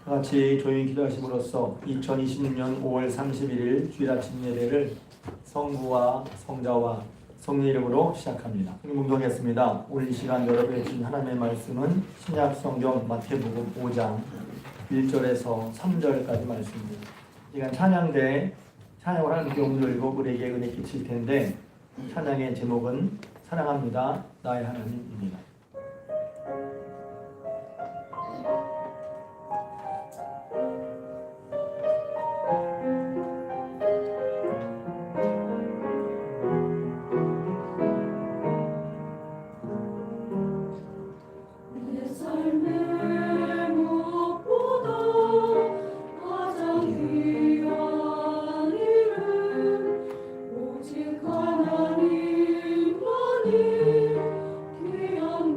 다 같이 조용히 기도하심으로써 2026년 5월 31일 주일 아침 예배를 성부와 성자와 성령 이름으로 시작합니다. 묵상하겠습니다. 오늘 이 시간 여러분의 주신 하나님의 말씀은 신약 성경 마태복음 5장 1절에서 3절까지 말씀입니다. 시간 찬양대 찬양을 하나님께 옮들고 우리에게 은혜 끼칠 텐데 찬양의 제목은 사랑합니다 나의 하나님입니다. 하나님만이 귀한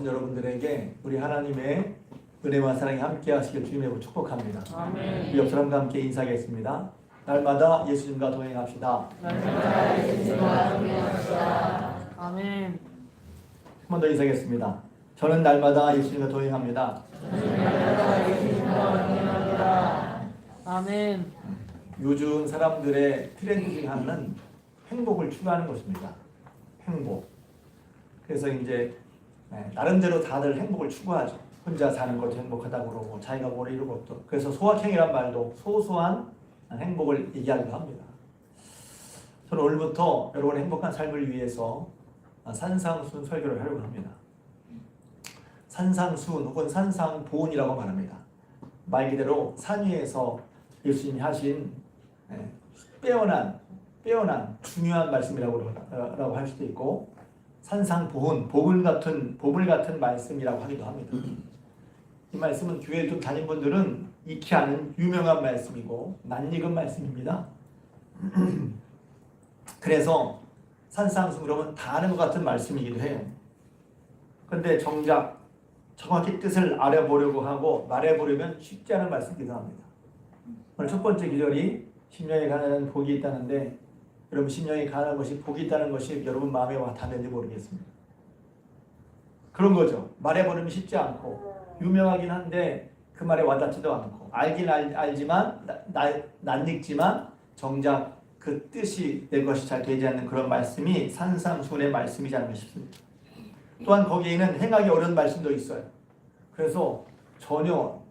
오신 여러분들에게 우리 하나님의 은혜와 사랑이 함께 하시길 주님의 축복합니다. 아멘. 우리 옆 사람과 함께 인사하겠습니다. 날마다 예수님과 동행합시다. 날마다 예수님과 동행합시다. 아멘. 한 번 더 인사하겠습니다. 저는 날마다 예수님과 동행합니다. 날마다 예수님과 동행합니다. 아멘. 요즘 사람들의 트렌드 중 하나는 행복을 추구하는 것입니다. 행복. 그래서 이제 나름대로 다들 행복을 추구하죠. 혼자 사는 것도 행복하다고 그러고 자기가 뭘 이루고 또 그래서 소확행이란 말도 소소한 행복을 얘기하기도 합니다. 저는 오늘부터 여러분의 행복한 삶을 위해서 산상순 설교를 하려고 합니다. 산상순 혹은 산상보훈이라고 말합니다. 말 그대로 산 위에서 예수님이 하신 빼어난 중요한 말씀이라고 할 수도 있고 산상보훈, 보물 같은 말씀이라고 하기도 합니다. 이 말씀은 교회 좀 다닌 분들은 익히 아는 유명한 말씀이고 낯익은 말씀입니다. 그래서 산상순 그러면 다 아는 것 같은 말씀이기도 해요. 그런데 정작 정확히 뜻을 알아보려고 하고 말해보려면 쉽지 않은 말씀이기도 합니다. 오늘 첫 번째 기절이 심령에 가난한 복이 있다는데 여러분 심령에 가난한 것이 복이 있다는 것이 여러분 마음에 와 닿는지 모르겠습니다. 그런 거죠. 말해보려면 쉽지 않고 유명하긴 한데 그 말에 와닿지도 않고 알긴 알지만 낯익지만 정작 그 뜻이 내 것이 잘 되지 않는 그런 말씀이 산상순의 말씀이지 않을까 싶습니다. 또한 거기에는 행하기 어려운 말씀도 있어요. 그래서 전혀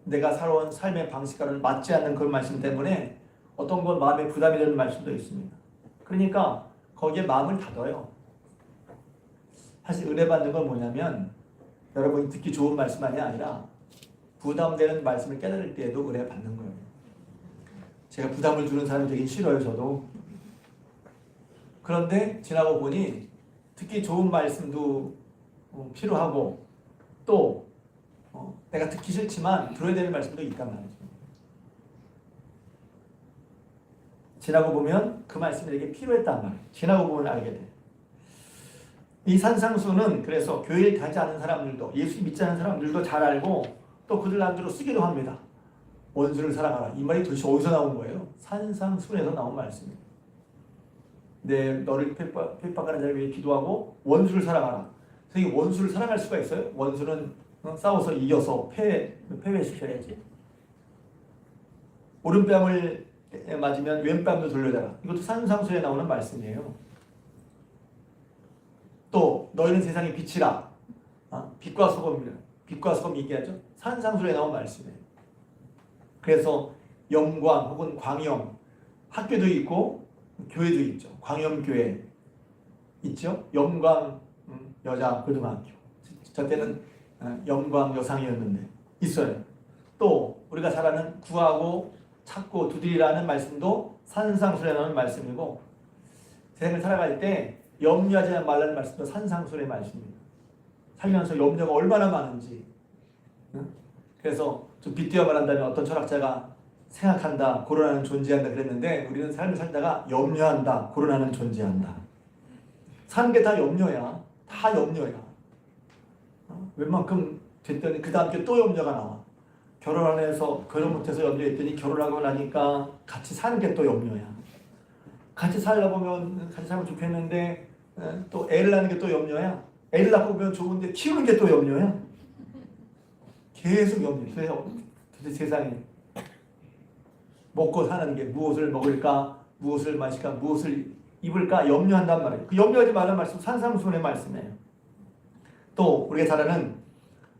내가 살아온 삶의 방식과는 맞지 않는 그런 말씀 때문에 어떤 건 마음에 부담이 되는 말씀도 있습니다. 그러니까 거기에 마음을 닫아요. 사실 은혜 받는 건 뭐냐면 여러분이 듣기 좋은 말씀만이 아니라 부담되는 말씀을 깨달을 때에도 은혜 받는 거예요. 제가 부담을 주는 사람이 되긴 싫어요, 저도. 그런데 지나고 보니 듣기 좋은 말씀도 필요하고 또 내가 듣기 싫지만 들어야 되는 말씀도 있단 말이죠. 지나고 보면 그 말씀이 되게 필요했단 말이에요. 지나고 보면 알게 돼. 이 산상수는 그래서 교회를 가지 않는 사람들도 예수 믿지 않는 사람들도 잘 알고 또 그들 나름대로 쓰기도 합니다. 원수를 사랑하라. 이 말이 도대체 어디서 나온 거예요? 산상순에서 나온 말씀이에요. 너를 핍박하는 자를 위해 기도하고 원수를 사랑하라. 그래서 이 원수를 사랑할 수가 있어요? 원수는 싸워서 이겨서 패배시켜야지. 오른뺨을 맞으면 왼뺨도 돌려달라. 이것도 산상수에 나오는 말씀이에요. 또 너희는 세상의 빛이라. 빛과 소금이라. 빛과 소금 얘기하죠. 산상수에 나온 말씀이에요. 그래서 영광 혹은 광영, 학교도 있고 교회도 있죠. 광영교회 있죠. 영광 여자 고등학교. 저 때는 영광 여상이었는데 있어요. 또 우리가 잘 아는 구하고 찾고 두드리라는 말씀도 산상순에 나오는 말씀이고 세상을 살아갈 때 염려하지 말라는 말씀도 산상순의 말씀입니다. 살면서 염려가 얼마나 많은지. 그래서 좀 빗대어 말한다면 어떤 철학자가 생각한다, 고론하는 존재한다 그랬는데 우리는 삶을 살다가 염려한다, 고론하는 존재한다. 사는 게 다 염려야. 다 염려야. 웬만큼 됐더니 그 다음 게 또 염려가 나와. 결혼 안 해서 결혼 못해서 염려했더니 결혼하고 나니까 같이 사는 게 또 염려야. 같이 살다 보면 같이 살면 좋겠는데 또 애를 낳는 게 또 염려야. 애를 낳고 보면 좋은데 키우는 게 또 염려야. 계속 염려. 도대체 세상에 먹고 사는 게 무엇을 먹을까, 무엇을 마실까, 무엇을 입을까 염려한단 말이에요. 그 염려하지 말라는 말씀 산상순의 말씀이에요. 또 우리가 잘 아는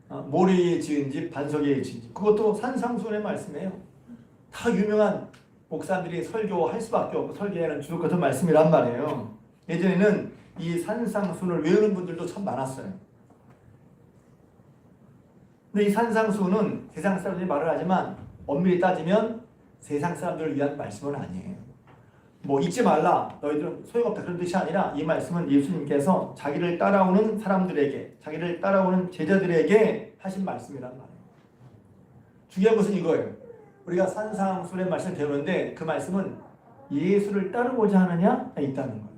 모래에 지은 집, 반석에 지은 집. 그것도 산상순의 말씀이에요. 다 유명한 목사들이 설교할 수밖에 없고 설교하는 주옥 같은 말씀이란 말이에요. 예전에는 이 산상순을 외우는 분들도 참 많았어요. 근데 이 산상순은 세상 사람들이 말을 하지만 엄밀히 따지면 세상 사람들을 위한 말씀은 아니에요. 뭐 잊지 말라, 너희들은 소용없다 그런 뜻이 아니라 이 말씀은 예수님께서 자기를 따라오는 사람들에게, 자기를 따라오는 제자들에게 하신 말씀이란 말이에요. 중요한 것은 이거예요. 우리가 산상순의 말씀을 배우는데 그 말씀은 예수를 따르고자 하느냐 있다는 거예요.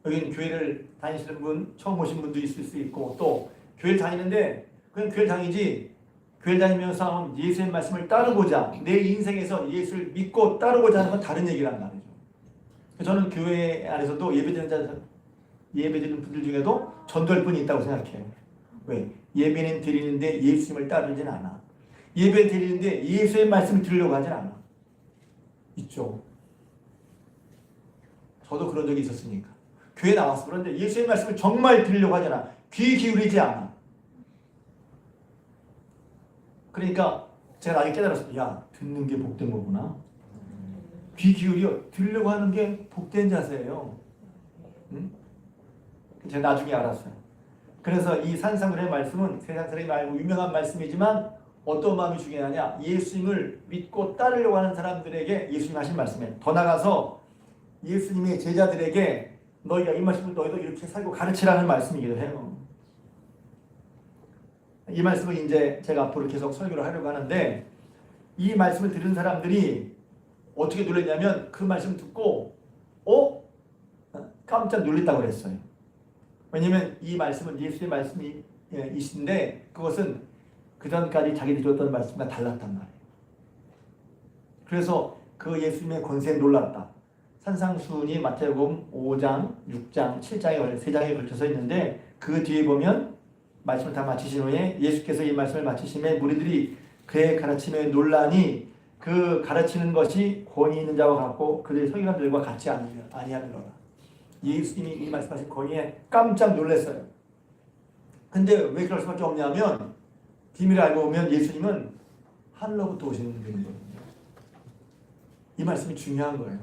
여기는 교회를 다니시는 분, 처음 오신 분도 있을 수 있고, 또 교회를 다니는데 그냥 교회를 다니지, 교회를 다니면서 예수의 말씀을 따르고자, 내 인생에서 예수를 믿고 따르고자 하는 건 다른 얘기란 말이죠. 저는 교회 안에서도 예배드리는 분들 중에도 전도할 분이 있다고 생각해요. 왜? 예배는 드리는데 예수님을 따르진 않아. 예배 드리는데 예수의 말씀을 들으려고 하진 않아. 있죠. 저도 그런 적이 있었으니까. 교회 나왔어. 그런데 예수의 말씀을 정말 들으려고 하지 않아. 귀 기울이지 않아. 그러니까 제가 나중에 깨달았어요. 야, 듣는 게 복된 거구나. 귀 기울여 들으려고 하는 게 복된 자세예요. 응? 제가 나중에 알았어요. 그래서 이 산상들의 말씀은 세상 사람이 알고 유명한 말씀이지만 어떤 마음이 중요하냐? 예수님을 믿고 따르려고 하는 사람들에게 예수님 하신 말씀이에요. 더 나가서 예수님의 제자들에게 너희가 이 말씀을 너희도 이렇게 살고 가르치라는 말씀이기도 해요. 이 말씀을 이제 제가 앞으로 계속 설교를 하려고 하는데, 이 말씀을 들은 사람들이 어떻게 놀랐냐면 그 말씀 듣고 깜짝 놀랐다고 그랬어요. 왜냐면 이 말씀은 예수의 말씀이신데 그것은 그전까지 자기들이 들었던 말씀과 달랐단 말이에요. 그래서 그 예수님의 권세에 놀랐다. 산상수훈이 마태복음 5장, 6장, 7장에 3장에 걸쳐서 있는데 그 뒤에 보면 말씀을 다 마치신 후에 예수께서 이 말씀을 마치심에 무리들이 그의 가르침에 놀라니 그 가르치는 것이 권위 있는 자와 같고 그들의 서기관들과 같지 아니하리로라. 예수님이 이 말씀하신 권위에 깜짝 놀랐어요. 근데 왜 그럴 수밖에 없냐면 비밀을 알고 보면 예수님은 하늘로부터 오시는 분이거든요. 이 말씀이 중요한 거예요.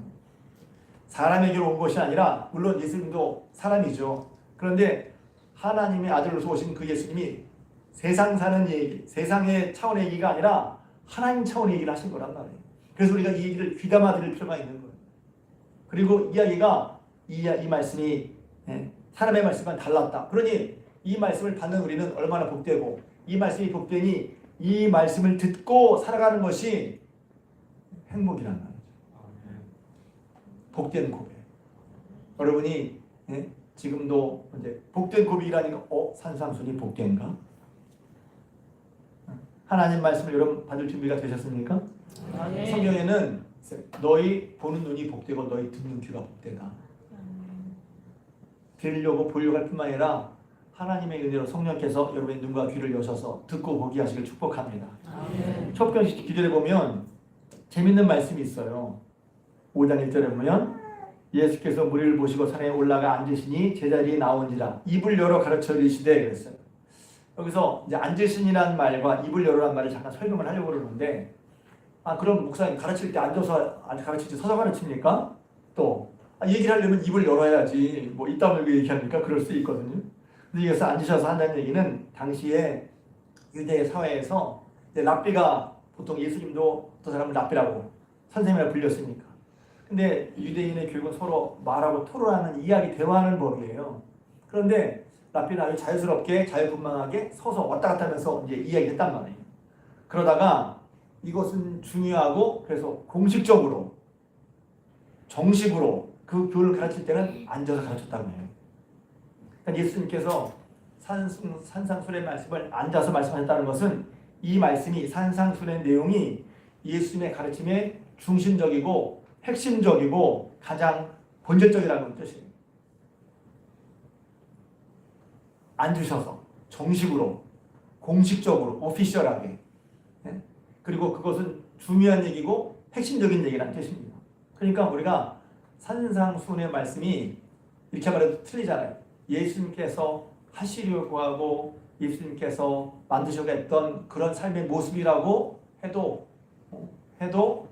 사람에게로 온 것이 아니라, 물론 예수님도 사람이죠. 그런데 하나님의 아들로서 오신 그 예수님이 세상 사는 얘기, 세상의 차원의 얘기가 아니라 하나님 차원의 얘기를 하신 거란 말이에요. 그래서 우리가 이 얘기를 귀담아 들을 필요가 있는 거예요. 그리고 이야기가 이 말씀이 사람의 말씀과는 달랐다. 그러니 이 말씀을 받는 우리는 얼마나 복되고, 이 말씀이 복되니 이 말씀을 듣고 살아가는 것이 행복이란 말이죠. 복된 고백. 여러분이 지금도 이제 복된 고백이라니까 산상순이 복된가? 하나님 말씀을 여러분 받을 준비가 되셨습니까? 성경에는 너희 보는 눈이 복되고 너희 듣는 귀가 복되다. 들으려고 보려고 할 뿐만 아니라 하나님의 은혜로 성령께서 여러분의 눈과 귀를 여셔서 듣고 보게 하시길 축복합니다. 첫 번째 기도에 보면 재밌는 말씀이 있어요. 5장 1절에 보면 예수께서 무리를 보시고 산에 올라가 앉으시니 제자리에 나온지라 입을 열어 가르쳐 이르시되 그랬어요. 여기서 이제 앉으시니라는 말과 입을 열어라는 말을 잠깐 설명을 하려고 그러는데, 그럼 목사님 가르칠 때 앉아서 가르치지 서서 가르칩니까? 또 얘기를 하려면 입을 열어야지 뭐 이따 말고 얘기합니까? 그럴 수 있거든요. 근데 여기서 앉으셔서 한다는 얘기는 당시에 유대 사회에서 랍비가, 보통 예수님도 어떤 사람을 랍비라고 선생님이라고 불렸으니까, 근데 유대인의 교육은 서로 말하고 토론하는, 이야기 대화하는 법이에요. 그런데 랍비는 아주 자유스럽게 자유분방하게 서서 왔다 갔다 하면서 이제 이야기했단 말이에요. 그러다가 이것은 중요하고 그래서 공식적으로 정식으로 그 교를 가르칠 때는 앉아서 가르쳤다고 해요. 그러니까 예수님께서 산상수훈의 말씀을 앉아서 말씀하셨다는 것은 이 말씀이, 산상수훈의 내용이 예수님의 가르침에 중심적이고 핵심적이고 가장 본질적이라는 뜻이에요. 앉으셔서 정식으로, 공식적으로, 오피셜하게. 그리고 그것은 중요한 얘기고 핵심적인 얘기라는 뜻입니다. 그러니까 우리가 산상수훈의 말씀이 이렇게 말해도 틀리잖아요. 예수님께서 하시려고 하고 예수님께서 만드셔야 했던 그런 삶의 모습이라고 해도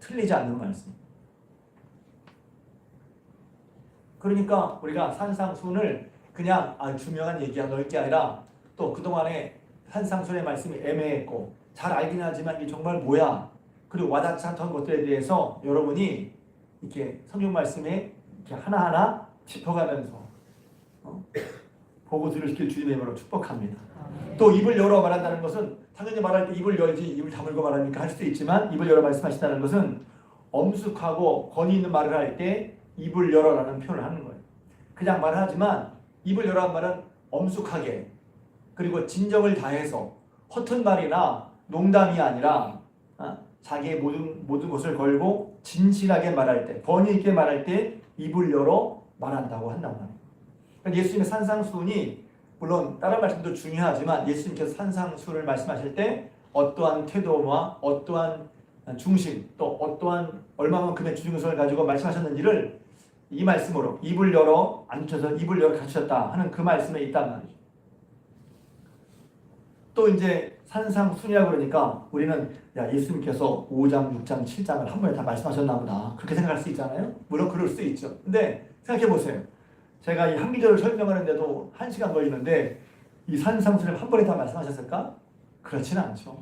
틀리지 않는 말씀. 그러니까 우리가 산상수훈을 그냥 중요한 얘기야 넣을 게 아니라, 또 그동안에 산상수훈의 말씀이 애매했고 잘 알긴 하지만 이게 정말 뭐야, 그리고 와닿지 않던 것들에 대해서 여러분이 이렇게 성경 말씀에 이렇게 하나하나 짚어가면서 보고 들으시길 주님의 이름으로 축복합니다. 또 입을 열어 말한다는 것은 당연히 말할 때 입을 열지 입을 다물고 말하니까 할 수도 있지만, 입을 열어 말씀하신다는 것은 엄숙하고 권위 있는 말을 할 때 입을 열어라는 표현을 하는 거예요. 그냥 말하지만 입을 열어한 말은 엄숙하게 그리고 진정을 다해서 허튼 말이나 농담이 아니라 자기의 모든 것을 걸고 진실하게 말할 때, 권위 있게 말할 때 입을 열어 말한다고 한단 말이에요. 그러니까 예수님의 산상수훈이 물론 다른 말씀도 중요하지만 예수님께서 산상수훈을 말씀하실 때 어떠한 태도와 어떠한 중심 또 어떠한 얼마만큼의 중심을 가지고 말씀하셨는지를 이 말씀으로 입을 열어 앉혀서 입을 열어 가르쳤다 하는 그 말씀에 있단 말이죠. 또 이제 산상순이라고 그러니까 우리는 야 예수님께서 5장, 6장, 7장을 한 번에 다 말씀하셨나 보다 그렇게 생각할 수 있잖아요. 물론 그럴 수 있죠. 근데 생각해 보세요. 제가 이 한 기절을 설명하는데도 1시간 걸리는데 이 산상순을 한 번에 다 말씀하셨을까? 그렇지는 않죠.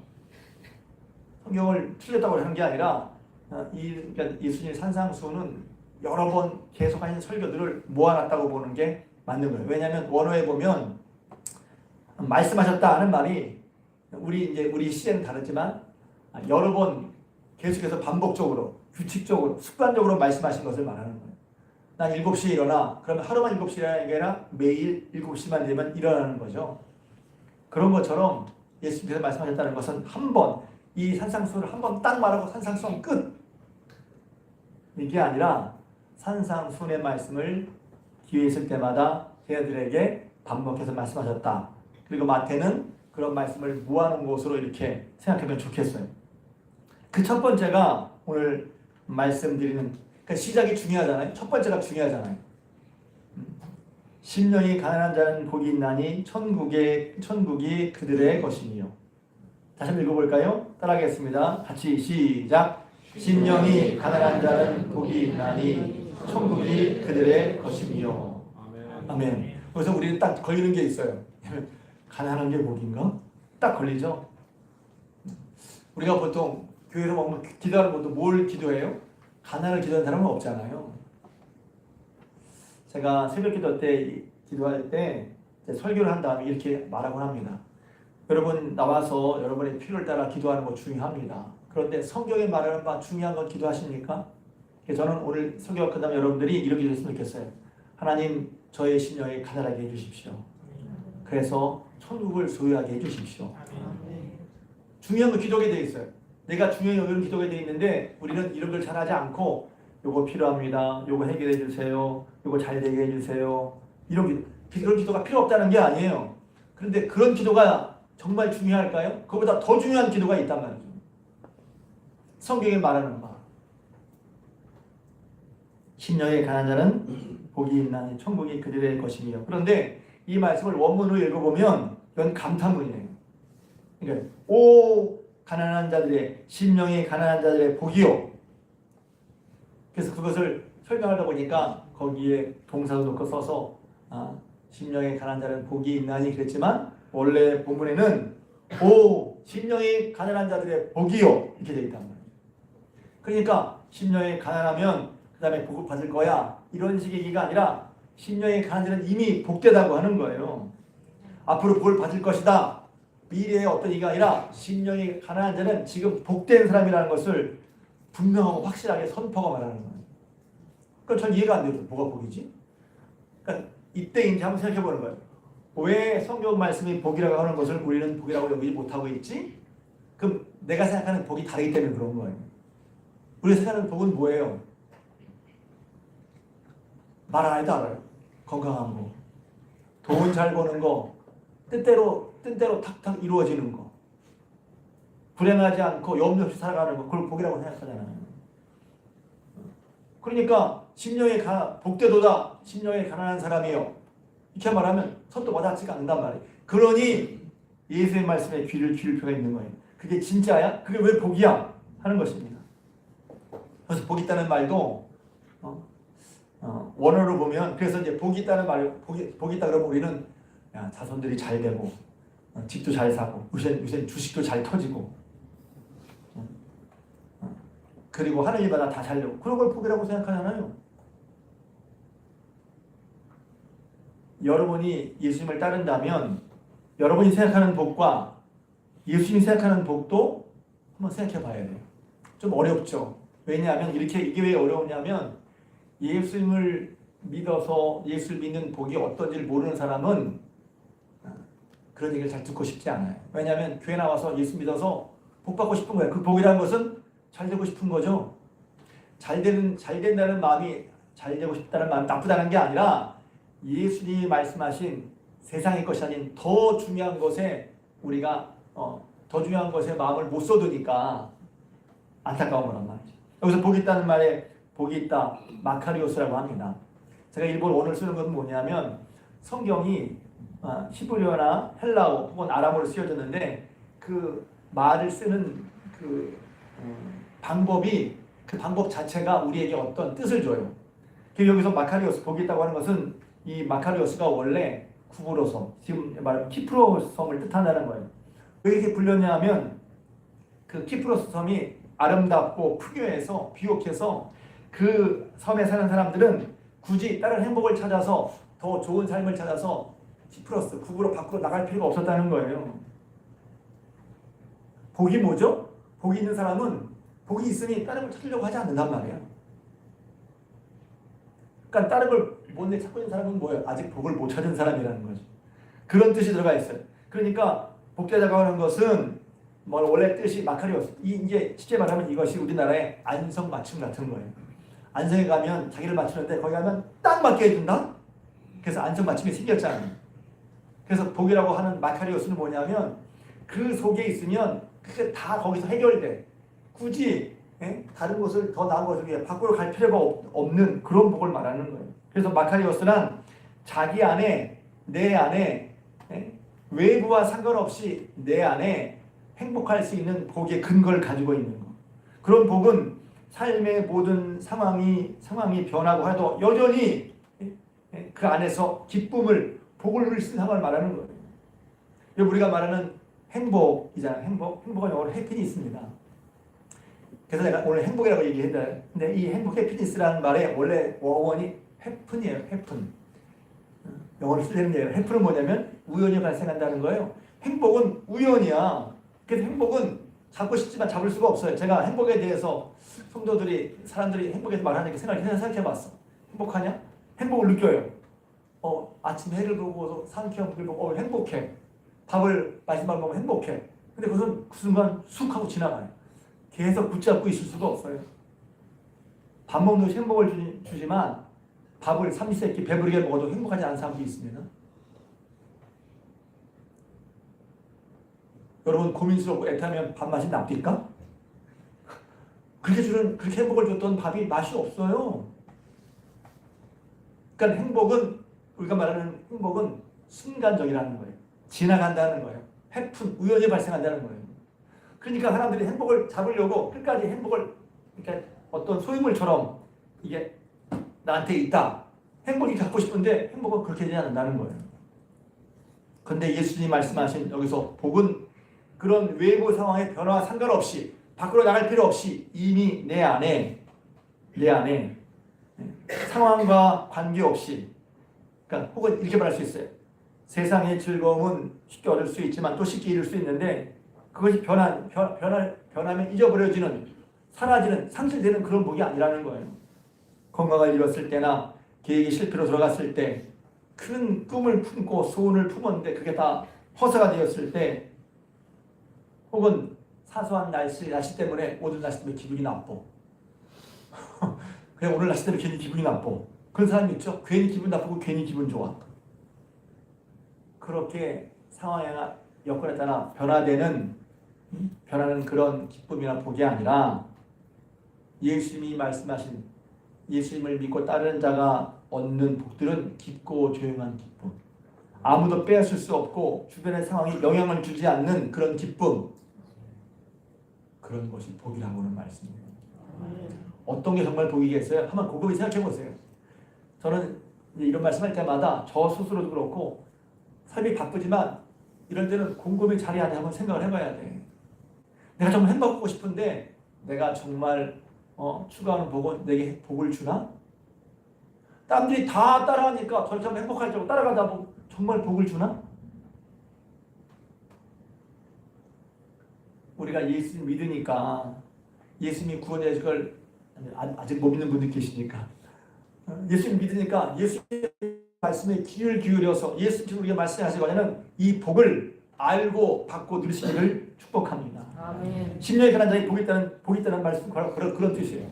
성경을 틀렸다고 하는 게 아니라 그러니까 예수님의 산상수훈은 여러 번 계속하신 설교들을 모아놨다고 보는 게 맞는 거예요. 왜냐하면 원어에 보면 말씀하셨다 하는 말이 우리 시대는 다르지만 여러 번 계속해서 반복적으로 규칙적으로 습관적으로 말씀하신 것을 말하는 거예요. 난 7시에 일어나. 그러면 하루만 7시에 일어나는 게 아니라 매일 7시만 되면 일어나는 거죠. 그런 것처럼 예수님께서 말씀하셨다는 것은 한 번, 이 산상수훈을 한 번 딱 말하고 산상수훈 끝! 이게 아니라 산상수훈의 말씀을 기회 있을 때마다 제자들에게 반복해서 말씀하셨다. 그리고 마태는 그런 말씀을 모아놓은 것으로 이렇게 생각하면 좋겠어요. 그 첫 번째가 오늘 말씀드리는 그러니까 시작이 중요하잖아요. 첫 번째가 중요하잖아요. 심령이 가난한 자는 복이 있나니 천국이 그들의 것이니요. 다시 한번 읽어볼까요? 따라하겠습니다. 같이 시작. 심령이 가난한 자는 복이 있나니 천국이 그들의 것이니요. 아멘. 그래서 우리는 딱 걸리는 게 있어요. 가난한 게 복인가? 딱 걸리죠. 우리가 보통 교회에서 보면 기도하는 것도 뭘 기도해요? 가난을 기도하는 사람은 없잖아요. 제가 새벽 기도 때 기도할 때 설교를 한 다음에 이렇게 말하곤 합니다. 여러분 나와서 여러분의 필요를 따라 기도하는 거 중요합니다. 그런데 성경에 말하는 바 중요한 건 기도하십니까? 저는 오늘 설교가 끝나면 여러분들이 이렇게 기도했으면 좋겠어요. 하나님 저의 심령에 가난하게 해주십시오. 그래서 천국을 소유하게 해주십시오. 중요한 건 기도하게 되어 있어요. 내가 중요한 여기는 기도하게 되어 있는데 우리는 이런 걸 잘하지 않고 요거 필요합니다. 요거 해결해 주세요. 요거 잘 되게 해주세요. 이런 기도가 필요 없다는 게 아니에요. 그런데 그런 기도가 정말 중요할까요? 그보다 더 중요한 기도가 있단 말이죠. 성경에 말하는 바 심령에 가난한 자는 복이 있나니 천국이 그들의 것이니요. 그런데 이 말씀을 원문으로 읽어보면 이건 감탄문이에요. 그러니까 오 가난한 자들의 심령이 가난한 자들의 복이요. 그래서 그것을 설명하다 보니까 거기에 동사도 넣고 써서 심령에 가난한 자는 복이 있나니 그랬지만 원래 본문에는 오 심령이 가난한 자들의 복이요 이렇게 되어 있단 말이에요. 그러니까 심령이 가난하면 그 다음에 복을 받을 거야 이런 식의 얘기가 아니라 심령이 가난한 자는 이미 복되다고 하는 거예요. 앞으로 복을 받을 것이다. 미래의 어떤 얘기가 아니라 심령이 가난한 자는 지금 복된 사람이라는 것을 분명하고 확실하게 선포하고 말하는 거예요. 그러니까 전 이해가 안 돼요. 뭐가 복이지? 그러니까 이때 이제 한번 생각해 보는 거예요. 왜 성경 말씀이 복이라고 하는 것을 우리는 복이라고 여기지 못하고 있지? 그럼 내가 생각하는 복이 다르기 때문에 그런 거예요. 우리가 생각하는 복은 뭐예요? 말 안 해도 알아요. 건강한 거, 돈 잘 버는 거, 뜻대로 탁탁 이루어지는 거, 불행하지 않고 염려 없이 살아가는 거, 그걸 복이라고 생각하잖아요. 그러니까 심령이 복되도다 심령이 가난한 사람이요 이렇게 말하면 선도 와닿지가 않는단 말이에요. 그러니 예수의 말씀에 귀를 기울 필요가 있는 거예요. 그게 진짜야? 그게 왜 복이야? 하는 것입니다. 그래서 복 있다는 말도 원어로 보면 그래서 이제 복이 있다는 말 복이 있다 그러면 우리는 야, 자손들이 잘 되고 집도 잘 사고 요새 주식도 잘 터지고 그리고 하는 일마다 다 잘 되고 그런 걸 복이라고 생각하잖아요. 여러분이 예수님을 따른다면 여러분이 생각하는 복과 예수님이 생각하는 복도 한번 생각해 봐야 돼요. 좀 어렵죠. 왜냐하면 이게 왜 어려우냐면 예수님을 믿어서 예수를 믿는 복이 어떤지를 모르는 사람은 그런 얘기를 잘 듣고 싶지 않아요. 왜냐하면 교회 나와서 예수 믿어서 복 받고 싶은 거예요. 그 복이라는 것은 잘 되고 싶은 거죠. 잘 된다는 마음이, 잘 되고 싶다는 마음이 나쁘다는 게 아니라 예수님이 말씀하신 세상의 것이 아닌 더 중요한 것에 우리가 더 중요한 것에 마음을 못 쏟으니까 안타까운 거란 말이죠. 여기서 복이 있다는 말에 복이 있다, 마카리오스라고 합니다. 제가 일본 오늘 쓰는 것은 뭐냐면 성경이 히브리어나 헬라어 혹은 아람어로 쓰여졌는데 그 말을 쓰는 그 방법이, 그 방법 자체가 우리에게 어떤 뜻을 줘요. 여기서 마카리오스, 복이 있다고 하는 것은 이 마카리오스가 원래 구브로 섬, 지금 말하면 키프로 섬을 뜻한다는 거예요. 왜 이렇게 불렸냐면 그 키프로스 섬이 아름답고 풍요해서 비옥해서 그 섬에 사는 사람들은 굳이 다른 행복을 찾아서 더 좋은 삶을 찾아서 키프로스, 구브로 밖으로 나갈 필요가 없었다는 거예요. 복이 뭐죠? 복이 있는 사람은 복이 있으니 다른 걸 찾으려고 하지 않는단 말이에요. 그러니까 다른 걸 못 찾고 있는 사람은 뭐예요? 아직 복을 못 찾은 사람이라는 거죠. 그런 뜻이 들어가 있어요. 그러니까 복되다고 하는 것은 원래 뜻이 마카리오스. 이제 쉽게 말하면 이것이 우리나라의 안성맞춤 같은 거예요. 안성에 가면 자기를 맞추는데 거기 가면 딱 맞게 해준다? 그래서 안성맞춤이 생겼잖아요. 그래서 복이라고 하는 마카리오스는 뭐냐면 그 속에 있으면 그게 다 거기서 해결돼. 굳이 다른 것을, 더 나은 것을 위해 밖으로 갈 필요가 없는 그런 복을 말하는 거예요. 그래서 마카리오스란 자기 안에, 내 안에, 외부와 상관없이 내 안에 행복할 수 있는 복의 근거를 가지고 있는 것. 그런 복은 삶의 모든 상황이 변하고 해도 여전히 그 안에서 기쁨을, 복을 누릴 수 있는 상황을 말하는 거예요. 우리가 말하는 행복이잖아요. 행복은 영어로 해피니스입니다. 그래서 내가 오늘 행복이라고 얘기했는데, 근데 이 행복, 해피니스라는 말의 원래 원어원이 해픈이에요. 해픈. 영어로 쓰는 게 해픈은 뭐냐면 우연히 발생한다는 거예요. 행복은 우연이야. 그래서 행복은 잡고 싶지만 잡을 수가 없어요. 제가 행복에 대해서 성도들이, 사람들이 행복에 대해서 말하니까 생각해봤어. 행복하냐? 행복을 느껴요. 아침 해를 보고 상쾌한 불을 보고 행복해. 밥을 마지막에 먹으면 행복해. 근데 그것은 그 순간 쑥 하고 지나가요. 계속 붙잡고 있을 수가 없어요. 밥 먹는 것이 행복을 주지만 밥을 삼시세끼 배부르게 먹어도 행복하지 않은 사람도 있습니다. 여러분 고민스럽고 애타면 밥맛이 납니까? 그렇게 행복을 줬던 밥이 맛이 없어요. 그러니까 행복은, 우리가 말하는 행복은 순간적이라는 거예요. 지나간다는 거예요. 해픈, 우연히 발생한다는 거예요. 그러니까 사람들이 행복을 잡으려고 끝까지 행복을, 그러니까 어떤 소유물처럼 이게 나한테 있다. 행복이 갖고 싶은데 행복은 그렇게 되지 않는다는 거예요. 그런데 예수님이 말씀하신 여기서 복은 그런 외부 상황의 변화와 상관없이, 밖으로 나갈 필요 없이 이미 내 안에 상황과 관계없이, 그러니까 혹은 이렇게 말할 수 있어요. 세상의 즐거움은 쉽게 얻을 수 있지만 또 쉽게 잃을 수 있는데 그것이 변하면 잊어버려지는, 사라지는, 상실되는 그런 복이 아니라는 거예요. 건강을 잃었을 때나 계획이 실패로 돌아갔을 때, 큰 꿈을 품고 소원을 품었는데 그게 다 허사가 되었을 때, 혹은 사소한 날씨 때문에, 오늘 날씨 때문에 기분이 나빠. 그냥 오늘 날씨 때문에 괜히 기분이 나빠. 그런 사람이 있죠. 괜히 기분 나쁘고 괜히 기분 좋아. 그렇게 상황이나 여건에 따라 변화는 그런 기쁨이나 복이 아니라 예수님이 말씀하신, 예수님을 믿고 따르는 자가 얻는 복들은 깊고 조용한 기쁨, 아무도 빼앗을 수 없고 주변의 상황이 영향을 주지 않는 그런 기쁨, 그런 것이 복이라고 하는 말씀입니다. 어떤 게 정말 복이겠어요? 한번 곰곰이 생각해 보세요. 저는 이런 말씀할 때마다 저 스스로도 그렇고 삶이 바쁘지만 이럴 때는 곰곰이 자리 안에 한번 생각을 해봐야 돼. 내가 정말 행복하고 싶은데 내가 정말 추구하는 복은 내게 복을 주나? 남들이 다 따라하니까 저렇게 하면 행복할 줄 알고 따라가다 보면 정말 복을 주나? 우리가 예수님 믿으니까, 예수님이 구원해 줄 걸 아직 못 믿는 분들 계시니까 예수님 믿으니까 예수님의 말씀에 귀를 기울여서 예수님께서 우리가 말씀하신 거는 이 복을 알고 받고 누리시기를 축복합니다. 아멘. 심령에 가난 자에게 복이 있다는 말씀 그런 뜻이에요.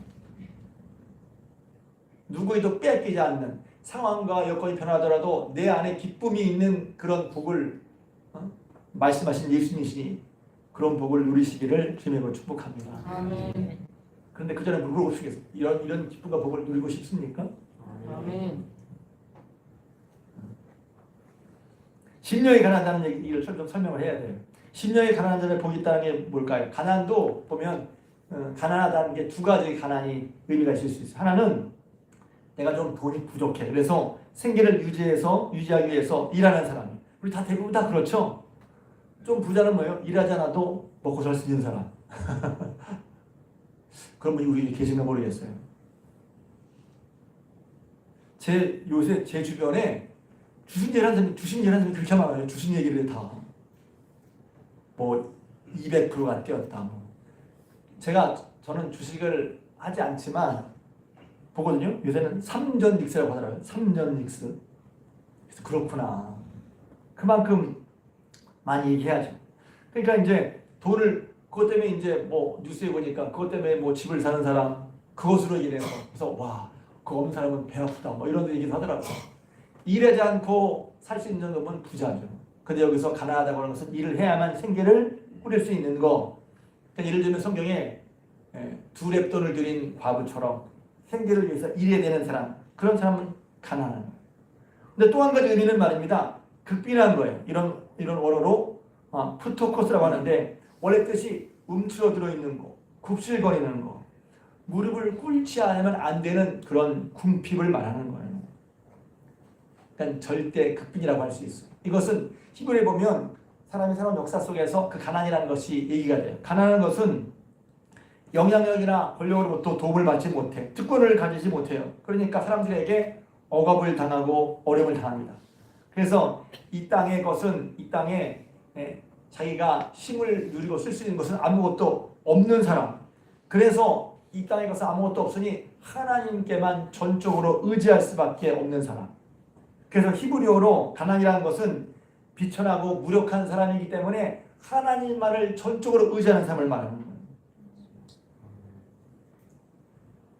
누구에도 빼앗기지 않는 상황과 여건이 변하더라도 내 안에 기쁨이 있는 그런 복을 말씀하신 예수님이시니 그런 복을 누리시기를 주님으로 축복합니다. 아멘. 그런데 그 전에 물어보시겠어요? 이런 기쁨과 복을 누리고 싶습니까? 아멘. 심령이 가난하다는 얘기를 좀 설명을 해야 돼요. 심령이 가난한 자는 복이 있다는 게 뭘까요? 가난도 보면 가난하다는 게 두 가지 가난이 의미가 있을 수 있어요. 하나는 내가 좀 돈이 부족해. 그래서 생계를 유지하기 위해서 일하는 사람이. 우리 다 대부분 다 그렇죠. 좀 부자는 뭐예요? 일하지 않아도 먹고 살 수 있는 사람. 그런 분이 우리 계신가 모르겠어요. 요새 제 주변에 주식 일하는 사람이 그렇게 많아요. 주식 얘기를 다. 뭐 200%가 뛰었다. 뭐. 저는 주식을 하지 않지만 보거든요. 요새는 3전 닉스라고 하더라고요. 3전 닉스. 그래서 그렇구나. 그만큼 많이 얘기해야죠. 그러니까 이제 돈을 그것 때문에 이제 뭐 뉴스에 보니까 그것 때문에 뭐 집을 사는 사람 그것으로 얘기해서 그래서 와, 그거 없는 사람은 배 아프다. 뭐 이런 얘기를 하더라고요. 일하지 않고 살 수 있는 놈은 부자죠. 근데 여기서 가난하다고 하는 것은 일을 해야만 생계를 꾸릴 수 있는 거. 그러니까 예를 들면 성경에 두 렙돈을 들인 과부처럼 생계를 위해서 일해야 되는 사람, 그런 사람은 가난한 거예요. 근데 또 한 가지 의미는 말입니다. 극빈한 거예요. 이런 원어로 푸토코스라고 하는데 원래 뜻이 움츠러 들어있는 거, 굽실거리는 거, 무릎을 꿇지 않으면 안 되는 그런 궁핍을 말하는 거예요. 그러니까 절대 극빈이라고 할 수 있어요. 이것은 히브리에 보면 사람이 살아온 역사 속에서 그 가난이라는 것이 얘기가 돼요. 가난한 것은 영향력이나 권력으로부터 도움을 받지 못해 특권을 가지지 못해요. 그러니까 사람들에게 억압을 당하고 어려움을 당합니다. 그래서 이 땅의 것은 이 땅에 자기가 힘을 누리고 쓸 수 있는 것은 아무것도 없는 사람. 그래서 이 땅의 것은 아무것도 없으니 하나님께만 전적으로 의지할 수밖에 없는 사람. 그래서 히브리어로 가난이라는 것은 비천하고 무력한 사람이기 때문에 하나님만을 전적으로 의지하는 사람을 말하는 거예요.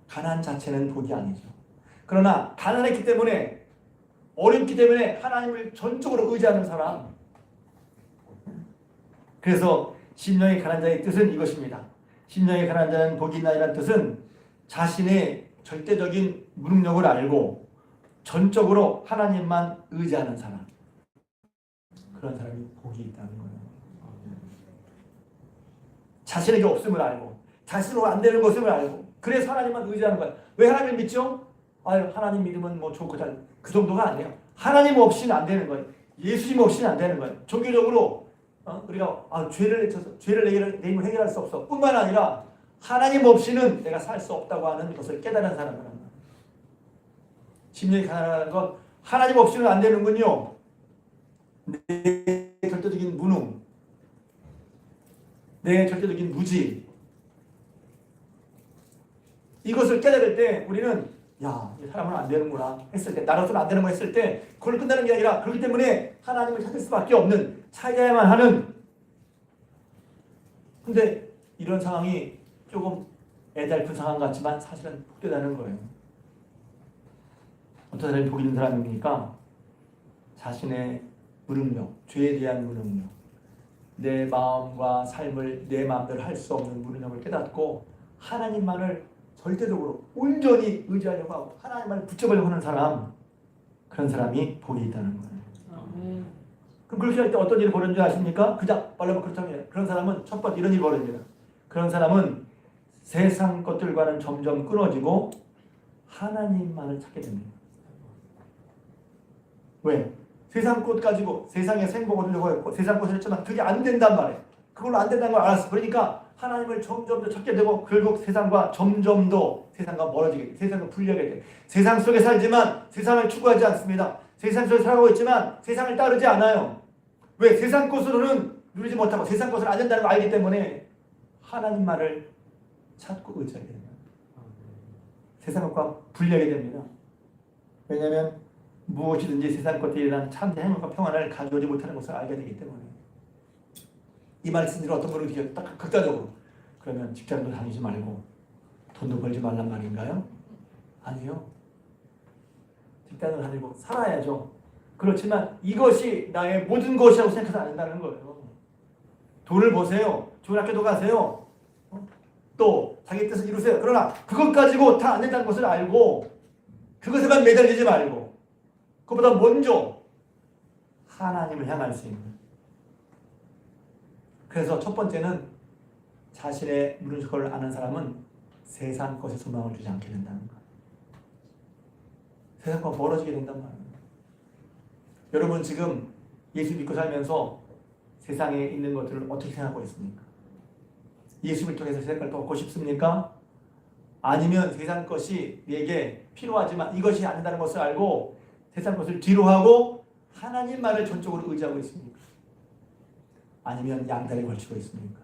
가난 자체는 복이 아니죠. 그러나 가난했기 때문에 어렵기 때문에 하나님을 전적으로 의지하는 사람. 그래서 심령의 가난 자의 뜻은 이것입니다. 심령의 가난 자는 복이 있나이라는 뜻은 자신의 절대적인 무능력을 알고 전적으로 하나님만 의지하는 사람. 그런 사람이 복이 있다는 거예요. 자신에게 없음을 알고 자신으로 안 되는 것을 알고 그래서 하나님만 의지하는 거예요. 왜 하나님을 믿죠? 하나님 믿으면 뭐 좋고 그 정도가 아니에요. 하나님 없이는 안 되는 거예요. 예수님 없이는 안 되는 거예요. 종교적으로 우리가 죄를 내 힘으로 해결할 수 없어. 뿐만 아니라 하나님 없이는 내가 살 수 없다고 하는 것을 깨달은 사람이란 말이에요. 심령이 가난하다는 건 하나님 없이는 안 되는군요. 내 절대적인 무능, 내 절대적인 무지, 이것을 깨달을 때 우리는 이 사람은 안 되는구나 했을 때, 나로서는 안 되는구나 했을 때 그걸 끝나는 게 아니라 그렇기 때문에 하나님을 찾을 수밖에 없는, 찾아야만 하는. 근데 이런 상황이 조금 애달픈 상황 같지만 사실은 복되다는 거예요. 어떤 사람이 복 있는 사람입니까? 자신의 무능력, 죄에 대한 무능력, 내 마음과 삶을 내 마음대로 할 수 없는 무능력을 깨닫고 하나님만을 절대적으로 온전히 의지하려고 하고 하나님만을 붙잡으려고 하는 사람, 그런 사람이 복이 있다는 거예요. 아멘. 그럼 그렇게 할 때 어떤 일이 벌어지는지 아십니까? 말하면 그렇다면 그런 사람은 첫 번째 이런 일이 벌어집니다. 그런 사람은 세상 것들과는 점점 끊어지고 하나님만을 찾게 됩니다. 왜? 세상 것 가지고 세상의 생복을 하려고 했고 세상 것을 했지만 그게 안 된단 말이에요. 그걸로 안 된다는 걸 알았어. 그러니까 하나님을 점점 더 찾게 되고 결국 세상과 점점 더 세상과 멀어지게 돼. 세상과 분리하게 돼. 세상 속에 살지만 세상을 추구하지 않습니다. 세상 속에 살아가고 있지만 세상을 따르지 않아요. 왜? 세상 것으로는 누리지 못하고 세상 것을 안 된다는 걸 알기 때문에 하나님만을 찾고 의지하게 됩니다. 세상 것과 분리하게 됩니다. 왜냐하면 무엇이든지 세상 것들에 대한 참된 행복과 평안을 가져오지 못하는 것을 알게 되기 때문에. 이 말씀들을 어떤 분은 이렇게 딱 극단적으로 그러면 직장도 다니지 말고 돈도 벌지 말란 말인가요? 아니요. 직장을 다니고 살아야죠. 그렇지만 이것이 나의 모든 것이라고 생각해서 안 된다는 거예요. 돈을 버세요. 좋은 학교도 가세요. 또 자기 뜻을 이루세요. 그러나 그것 가지고 다 안 된다는 것을 알고 그것에만 매달리지 말고 그것보다 먼저 하나님을 향할 수 있는. 그래서 첫 번째는 자신의 무릇 걸 아는 사람은 세상 것에 소망을 두지 않게 된다는 거예요. 세상과 멀어지게 된단 말이에요. 여러분 지금 예수 믿고 살면서 세상에 있는 것들을 어떻게 생각하고 있습니까? 예수를 통해서 세상을 더 얻고 싶습니까? 아니면 세상 것이 내게 필요하지만 이것이 아니다는 것을 알고 세상 것을 뒤로하고 하나님 말을 전적으로 의지하고 있습니까? 아니면 양다리 걸치고 있습니까?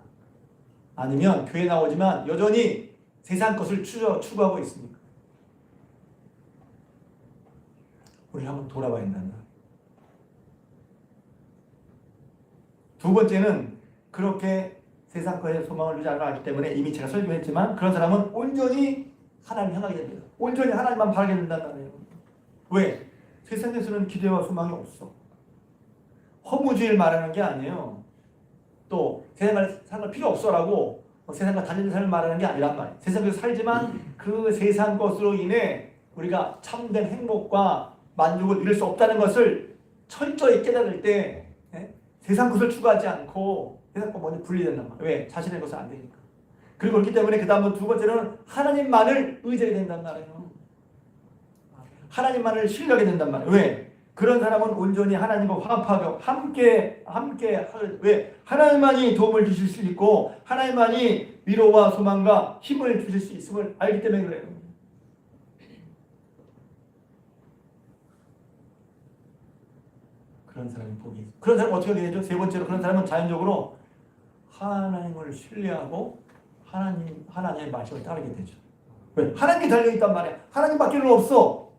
아니면 교회 나오지만 여전히 세상 것을 추구하고 있습니까? 우리 한번 돌아봐야 된다. 두 번째는 그렇게 세상 것에 소망을 두지 않기 때문에 이미 제가 설교했지만 그런 사람은 온전히 하나님을 향하게 됩니다. 온전히 하나님만 바라게 된다는 말이에요. 왜? 세상에서는 기대와 소망이 없어. 허무주의를 말하는 게 아니에요. 또 세상을 살면 필요 없어라고 세상과 다니는 삶을 말하는 게 아니란 말이에요. 세상에서 살지만 그 세상 것으로 인해 우리가 참된 행복과 만족을 누릴 수 없다는 것을 철저히 깨달을 때 세상 것을 추구하지 않고 세상과 먼저 분리된단 말이에요. 왜? 자신의 것은 안 되니까. 그리고 그렇기 때문에 그 다음 두 번째는 하나님만을 의지하게 된단 말이에요. 하나님만을 신뢰하게 된단 말이에요. 왜? 그런 사람은 온전히 하나님과 화합하고 함께 왜? 하나님만이 도움을 주실 수 있고 하나님만이 위로와 소망과 힘을 주실 수 있음을 알기 때문에 그래요. 그런 사람이 복이 있어요. 그런 사람은 어떻게 되죠? 세 번째로 그런 사람은 자연적으로 하나님을 신뢰하고 하나님의 말씀을 따르게 되죠. 왜? 하나님이 달려있단 말이야. 하나님밖에는 없어.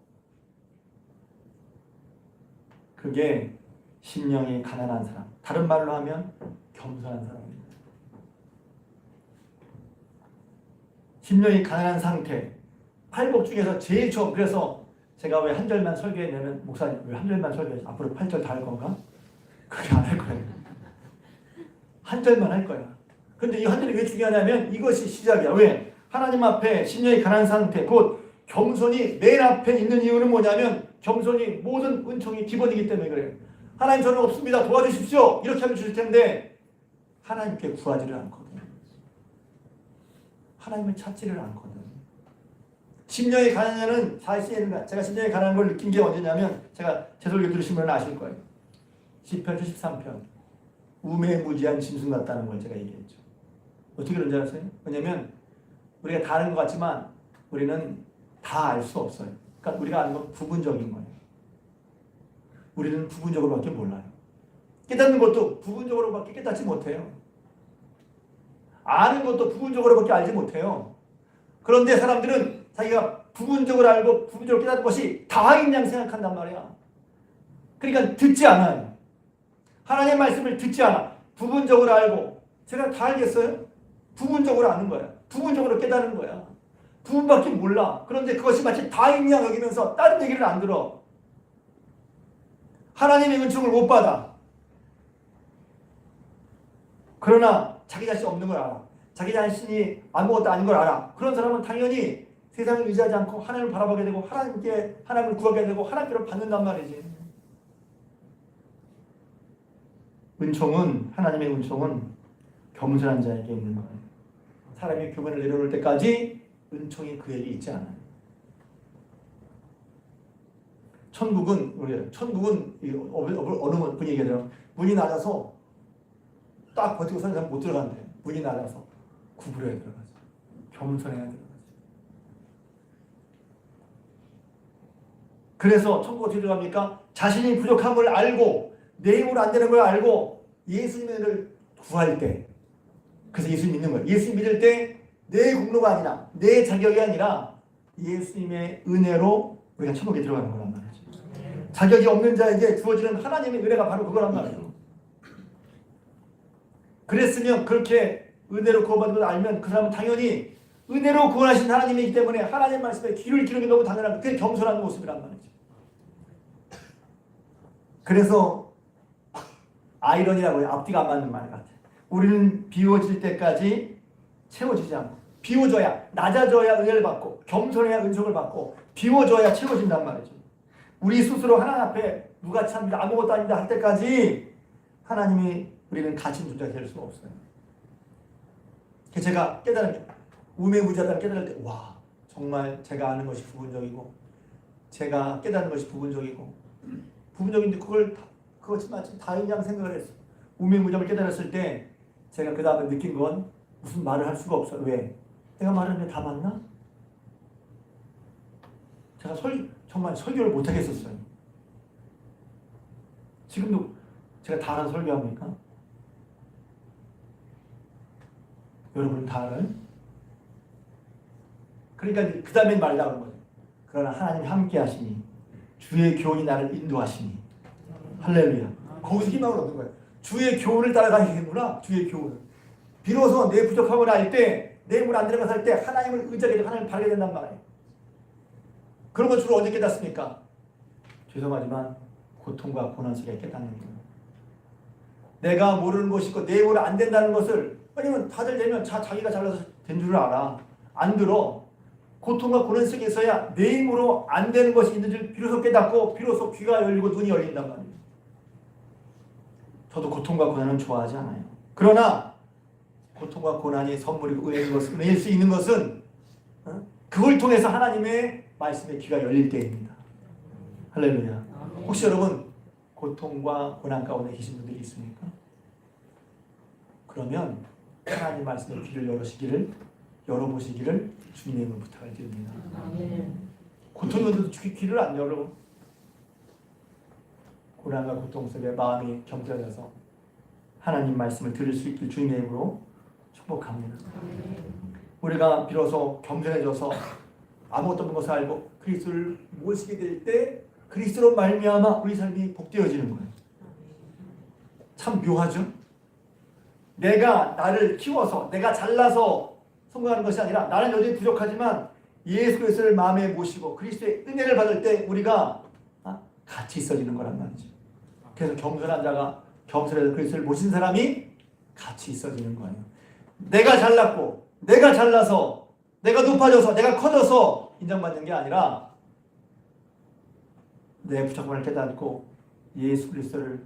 그게 심령이 가난한 사람. 다른 말로 하면 겸손한 사람입니다. 심령이 가난한 상태. 팔복 중에서 제일 처음. 그래서 제가 왜 한 절만 설교했냐면 목사님 왜 한 절만 설교했지? 앞으로 8절 다 할 건가? 그렇게 안 할 거예요. 한 절만 할 거야. 근데 이 한 절이 왜 중요하냐면 이것이 시작이야. 왜? 하나님 앞에 심령이 가난한 상태, 곧 겸손이 맨 앞에 있는 이유는 뭐냐면 겸손이 모든 은총이 기본이기 때문에 그래요. 하나님 저는 없습니다. 도와주십시오. 이렇게 하면 주실 텐데 하나님께 구하지를 않거든요. 하나님을 찾지를 않거든요. 심령이 가난하냐는 사실은 제가 심령이 가난한 걸 느낀 게 언제냐면 제가 제 설교 들으시면 아실 거예요. 시편 73편 우매무지한 짐승 같다는 걸 제가 얘기했죠. 어떻게 그런지 아세요? 왜냐면 우리가 다 아는 것 같지만 우리는 다 알 수 없어요. 그러니까 우리가 아는 건 부분적인 거예요. 우리는 부분적으로밖에 몰라요. 깨닫는 것도 부분적으로밖에 깨닫지 못해요. 아는 것도 부분적으로밖에 알지 못해요. 그런데 사람들은 자기가 부분적으로 알고 부분적으로 깨닫는 것이 다인 양 생각한단 말이야. 그러니까 듣지 않아요. 하나님의 말씀을 듣지 않아. 부분적으로 알고 제가 다 알겠어요? 부분적으로 아는 거야. 부분적으로 깨닫는 거야. 부분밖에 몰라. 그런데 그것이 마치 다인 양 여기면서 다른 얘기를 안 들어. 하나님의 은총을 못 받아. 그러나 자기 자신이 없는 걸 알아. 자기 자신이 아무것도 아닌 걸 알아. 그런 사람은 당연히 세상을 의지하지 않고 하나님을 바라보게 되고 하나님을 구하게 되고 하나님께로 받는단 말이지. 은총은 하나님의 은총은 겸손한 자에게 있는 거예요. 사람이 교만을 내려놓을 때까지 은총이 그에게 있지 않아요. 천국은 어느 분이 얘기하더라고요. 문이 낮아서 딱 버티고 사는 사람 못 들어간대. 문이 낮아서 구부려야 들어가지. 겸손해야 들어가지. 그래서 천국 어떻게 들어갑니까? 자신이 부족함을 알고 내 힘으로 안 되는 걸 알고 예수님을 구할 때, 그래서 예수 믿는 거예요. 예수 믿을 때 내 공로가 아니라 내 자격이 아니라 예수님의 은혜로 우리가 천국에 들어가는 거란 말이죠. 자격이 없는 자에게 주어지는 하나님의 은혜가 바로 그거란 말이에요. 그랬으면 그렇게 은혜로 구원받은 걸 알면 그 사람은 당연히 은혜로 구원하신 하나님이기 때문에 하나님 말씀에 귀를 기르는 게 너무 당연한 그게 겸손한 모습이란 말이죠. 그래서 아이러니라고 해요. 앞뒤가 안 맞는 말 같아요. 우리는 비워질 때까지 채워지지 않고 비워져야 낮아져야 은혜를 받고 겸손해야 은총을 받고 비워져야 채워진단 말이죠. 우리 스스로 하나님 앞에 누가 참 아무것도 아니다 할 때까지 하나님이 우리는 갇힌 존재가 될 수가 없어요. 제가 깨달습니다. 우매무지하다는 깨달을 때 와 정말 제가 아는 것이 부분적이고 제가 깨닫는 것이 부분적이고 부분적인데 그것만 다인양 생각을 했어요. 우매무지함을 깨달았을 때 제가 그 다음에 느낀 건 무슨 말을 할 수가 없어요. 왜? 내가 말하는 게 다 맞나? 제가 정말 설교를 못하겠었어요. 지금도 제가 다 알아서 설교합니까? 여러분 다 알아요? 그러니까 그 다음에 말이라고 하는 거죠. 그러나 하나님이 함께 하시니 주의 교훈이 나를 인도하시니 할렐루야. 거기서 희망을 얻는 거예요. 주의 교훈을 따라가시는구나. 주의 교훈을. 비로소 내 부족함을 알 때, 내 물 안 들어가서 할 때 하나님을 의지하게 되고 하나님을 바라게 된단 말이에요. 그런 걸 주로 언제 깨닫습니까? 죄송하지만 고통과 고난 속에 깨닫는 거예요. 내가 모르는 것이 있고 내 힘으로 안 된다는 것을 왜냐면 다들 되면 자기가 잘나서 된 줄을 알아. 안 들어. 고통과 고난 속에서야 내 힘으로 안 되는 것이 있는 줄 비로소 깨닫고 비로소 귀가 열리고 눈이 열린단 말이에요. 저도 고통과 고난은 좋아하지 않아요. 그러나 고통과 고난이 선물이고 은혜일 수 있는 것은 그걸 통해서 하나님의 말씀에 귀가 열릴 때입니다. 할렐루야. 혹시 여러분 고통과 고난 가운데 계신 분들이 있습니까? 그러면 하나님 말씀에 귀를 열어보시기를 주님의 이름으로 부탁을 드립니다. 고통이 오는데도 귀를 안 열어. 고난과 고통 속에 마음이 겸손해져서 하나님 말씀을 들을 수 있길 주님의 이름으로 축복합니다. 우리가 비로소 겸손해져서 아무것도 없는 것을 알고 그리스도를 모시게 될 때 그리스도로 말미암아 우리 삶이 복되어지는 거예요. 참 묘하죠? 내가 나를 키워서 내가 잘나서 성공하는 것이 아니라 나는 여전히 부족하지만 예수 그리스도를 마음에 모시고 그리스도의 은혜를 받을 때 우리가 같이 있어지는 거란 말이죠. 그래서 겸손한 자가 겸손해서 그리스도를 모신 사람이 같이 있어지는 거예요. 내가 잘났고 내가 잘나서 내가 높아져서 내가 커져서 인정받는 게 아니라 내 부족함을 깨닫고 예수 그리스도를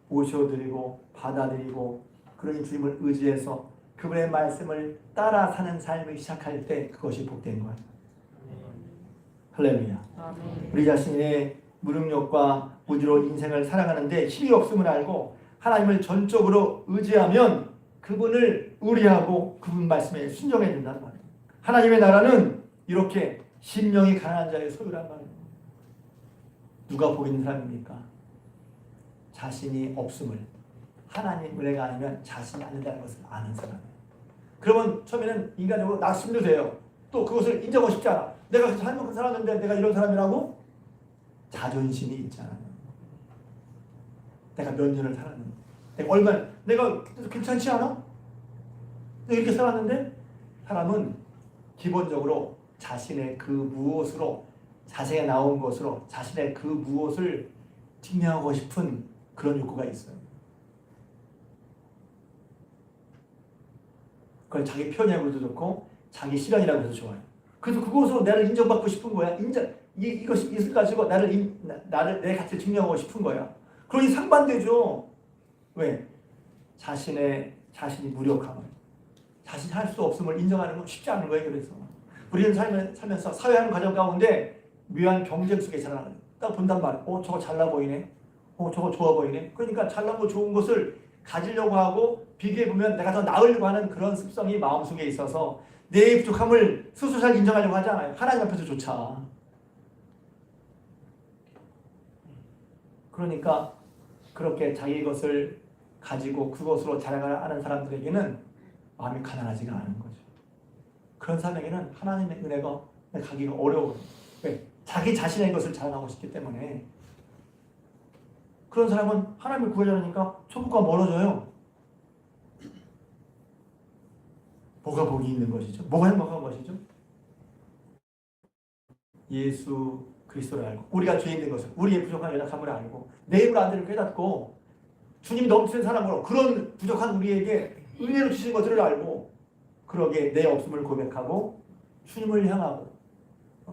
모셔드리고 받아들이고 그러니 주님을 의지해서 그분의 말씀을 따라 사는 삶을 시작할 때 그것이 복된 거예요. 할렐루야. 우리 자신의 무능력과 무지로 인생을 살아가는데 힘이 없음을 알고 하나님을 전적으로 의지하면 그분을 의뢰하고 그분 말씀에 순종해야 된다는 말이에요. 하나님의 나라는 이렇게 심령이 가난한 자의 소유란 말이에요. 누가 복 있는 사람입니까? 자신이 없음을 하나님 은혜가 아니면 자신이 안 된다는 것을 아는 사람이에요. 그러면 처음에는 인간적으로 낙심도 돼요. 또 그것을 인정하고 싶지 않아. 내가 한만큼 살았는데 내가 이런 사람이라고 자존심이 있잖아요. 내가 몇 년을 살았는데 내가 괜찮지 않아? 내가 이렇게 살았는데 사람은 기본적으로 자신의 그 무엇으로 자신이 나온 것으로 자신의 그 무엇을 증명하고 싶은 그런 욕구가 있어요. 그걸 자기 편향으로도 좋고 자기 실현이라고 해서 좋아요. 그래서 그것으로 나를 인정받고 싶은 거야. 이것이 있을 가지고 나를 내 가치를 증명하고 싶은 거야. 그러니 상반되죠. 왜? 자신이 무력함을 자신이 할 수 없음을 인정하는 건 쉽지 않은 거예요. 그래서 우리는 살면서 사회하는 과정 가운데 묘한 경쟁 속에 자라나는 딱 본단 말이에요. 저거 잘나 보이네. 저거 좋아 보이네. 그러니까 잘나고 좋은 것을 가지려고 하고 비교해보면 내가 더 나으려고 하는 그런 습성이 마음속에 있어서 내 부족함을 스스로 잘 인정하려고 하지 않아요. 하나님 앞에서조차. 그러니까 그렇게 자기 것을 가지고 그것으로 자랑하는 사람들에게는 마음이 가난하지가 않은 거죠. 그런 사람에게는 하나님의 은혜가 가기가 어려워요. 왜? 자기 자신의 것을 자랑하고 싶기 때문에 그런 사람은 하나님을 구하려니까 천국과 멀어져요. 뭐가 복이 있는 것이죠? 뭐가 행복한 것이죠? 예수 그리스도를 알고 우리가 죄인된 것을 우리의 부족한 연약함을 알고 내 힘으로 안 되는 깨닫고 주님이 넘치는 사랑으로 그런 부족한 우리에게 은혜로 주신 것들을 알고 그러기에 내 없음을 고백하고 주님을 향하고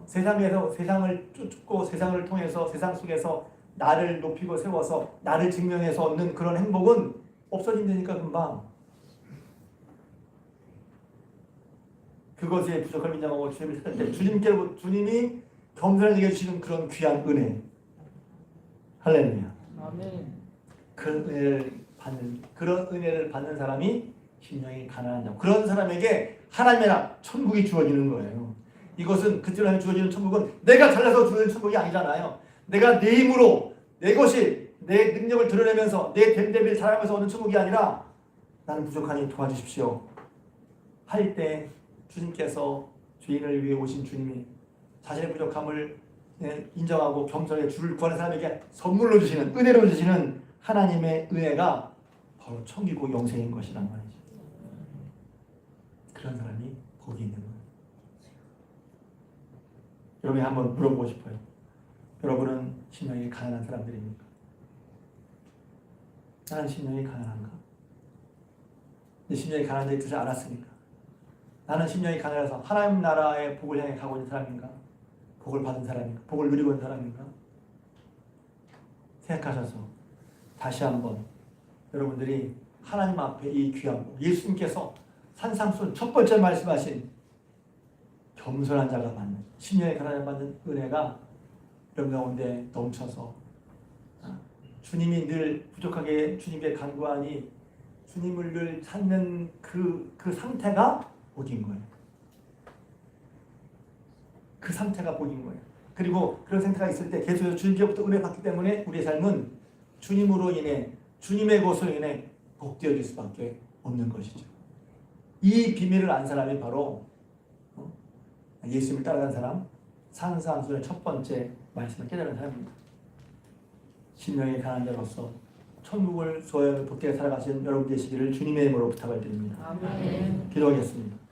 세상에서 세상을 쫓고 세상을 통해서 세상 속에서 나를 높이고 세워서 나를 증명해서 얻는 그런 행복은 없어진다니까 금방. 그것에 부족함을 인정하고 주님을 찾을 때 주님이 겸손하게 주시는 그런 귀한 은혜. 할렐루야. 아멘. 그런 은혜를 받는 사람이 심령이 가난한 자. 그런 사람에게 하나님의 나라 천국이 주어지는 거예요. 이것은 그들한테 주어지는 천국은 내가 잘나서 주어지는 천국이 아니잖아요. 내가 내 힘으로 내 것이 내 능력을 드러내면서 내 됨됨이를 자랑하면서 얻는 천국이 아니라 나는 부족하니 도와주십시오 할 때 주님께서 죄인을 위해 오신 주님이 자신의 부족함을 인정하고 겸손하게 주를 구하는 사람에게 선물로 주시는 은혜로 주시는 하나님의 은혜가 바로 천국이고 영생인 것이란 말이죠. 그런 사람이 복이 있는 거예요. 여러분이 한번 물어보고 싶어요. 여러분은 심령이 가난한 사람들입니까? 나는 심령이 가난한가? 내 심령이 가난한 뜻을 알았으니까 나는 심령이 가난해서 하나님 나라의 복을 향해 가고 있는 사람인가? 복을 받은 사람인가? 복을 누리고 있는 사람인가? 생각하셔서 다시 한번 여러분들이 하나님 앞에 이 귀한 복, 예수님께서 산상순 첫 번째 말씀하신 겸손한 자가 받는 심령의 가난을 받는 은혜가 여러분 가운데 넘쳐서 주님이 늘 부족하게 주님께 간구하니 주님을 늘 찾는 그 상태가 복인 거예요. 그 상태가 복인 거예요. 그리고 그런 상태가 있을 때 계속해서 주님께부터 은혜 받기 때문에 우리의 삶은 주님으로 인해 주님의 것으로 인해 복되어질 수밖에 없는 것이죠. 이 비밀을 안 사람이 바로 예수님을 따라간 사람, 산상수의 첫 번째 말씀을 깨달은 사람입니다. 심령의 가난한 자로서 천국을 소유하며 복되게 살아가시는 여러분 되시기를 주님의 이름으로 부탁을 드립니다. 아멘. 기도하겠습니다.